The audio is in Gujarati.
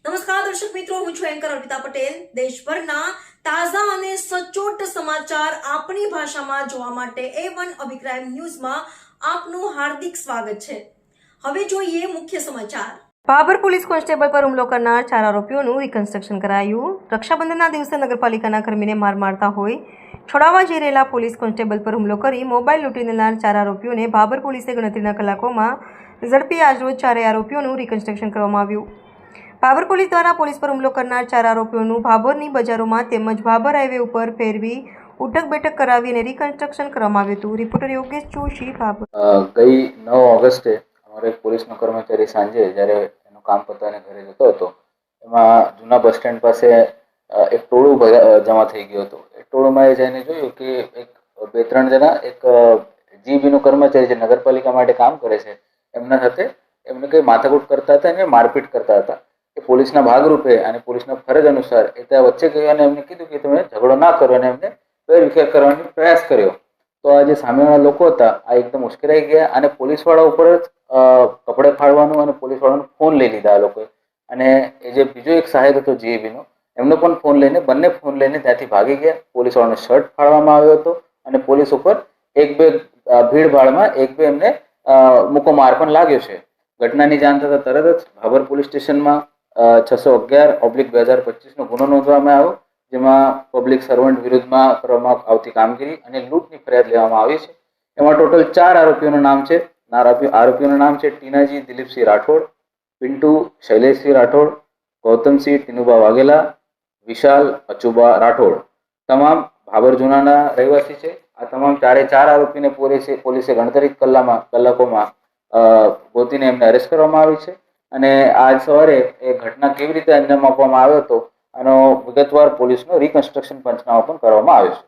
નમસ્કાર દર્શક મિત્રો, હું છું એન્કર અર્પિતા પટેલ. દેશભરના તાજા અને સચોટ સમાચાર આપણી ભાષામાં જોવા માટે A1 અભિપ્રાય ન્યૂઝમાં આપનું હાર્દિક સ્વાગત છે. હવે જોઈએ મુખ્ય સમાચાર. ભાભર પોલીસ કોન્સ્ટેબલ પર હુમલો કરનાર 4 આરોપીઓનું રિકન્સ્ટ્રક્શન કરાયું. રક્ષાબંધનના દિવસે નગરપાલિકાના કર્મીને માર મારતા હોય છોડાવવા જઈ રહેલા પોલીસ કોન્સ્ટેબલ પર હુમલો કરી મોબાઈલ લૂંટી લેનાર 4 આરોપીઓને ભાભર પોલીસે ગણતરીના કલાકોમાં ઝડપી આજરોજ 4 આરોપીઓનું રિકન્સ્ટ્રક્શન કરવામાં આવ્યું. ભાભર પોલીસ દ્વારા પોલીસ પર હુમલો કરનાર 4 આરોપીઓનું ભાભરની બજારોમાં તેમજ ભાભર હાઈવે ઉપર ફેરવી ઉઠક બેઠક કરાવી અને રિકન્સ્ટ્રક્શન કરવામાં આવ્યું હતું. રિપોર્ટર યોગેશ જોશી, ભાભર. ગઈ 9 ઓગસ્ટે અમારો એક પોલીસનો કર્મચારી સાંજે જ્યારે એનું કામ પતાવીને ઘરે જતો હતો, એમાં જૂના બસ સ્ટેન્ડ પાસે એક ટોળું જમા થઈ ગયું હતું. એ ટોળુમાં એ જઈને જોયું કે એક 2-3 જણા એક જીબીનો કર્મચારી જે નગરપાલિકા માટે કામ કરે છે એમના સાથે એમને કંઈ માથાકૂટ કરતા હતા અને મારપીટ કરતા હતા. એ પોલીસના ભાગરૂપે અને પોલીસના ફરજ અનુસાર એ ત્યાં વચ્ચે ગયો અને એમને કીધું કે તમે ઝઘડો ના કરો અને એમને વેરવિખેર કરવાનો પ્રયાસ કર્યો. તો આ જે સામેવાળા લોકો હતા આ એકદમ ઉશ્કેરાઈ ગયા અને પોલીસવાળા ઉપર જ કપડે ફાડવાનું અને પોલીસવાળાનો ફોન લઈ લીધા આ લોકોએ. અને એ જે બીજો એક સાહેબ હતો જીએબીનો એમનો પણ ફોન લઈને બંને ફોન લઈને ત્યાંથી ભાગી ગયા. પોલીસવાળાનો શર્ટ ફાડવામાં આવ્યો હતો અને પોલીસ ઉપર ભીડભાડમાં એક બે એમને મૂકો માર પણ લાગ્યો છે. ઘટનાની જાણ થતાં તરત જ ભાભર પોલીસ સ્ટેશનમાં 611/2025 ગુનો નોંધવામાં આવ્યો, જેમાં પબ્લિક સર્વન્ટ વિરુદ્ધમાં કરવામાં આવતી કામગીરી અને લૂંટની ફરિયાદ લેવામાં આવી છે. એમાં ટોટલ 4 આરોપીઓનું નામ છે. આરોપીઓનું નામ છે ટીનાજી દિલીપસિંહ રાઠોડ, પિન્ટુ શૈલેષસિંહ રાઠોડ, ગૌતમસિંહ ટીનુબા વાઘેલા, વિશાલ અચુબા રાઠોડ. તમામ ભાભર જૂનાના રહેવાસી છે. આ તમામ 4 આરોપીને પોલીસે ગણતરી કલાકોમાં ગોતીને એમને અરેસ્ટ કરવામાં આવી છે. અને આજ સવારે એ ઘટના કેવી રીતે અંજામ આપવામાં આવ્યો હતો આનો વિગતવાર પોલીસનો રિકન્સ્ટ્રક્શન પંચનામા પણ કરવામાં આવ્યો છે.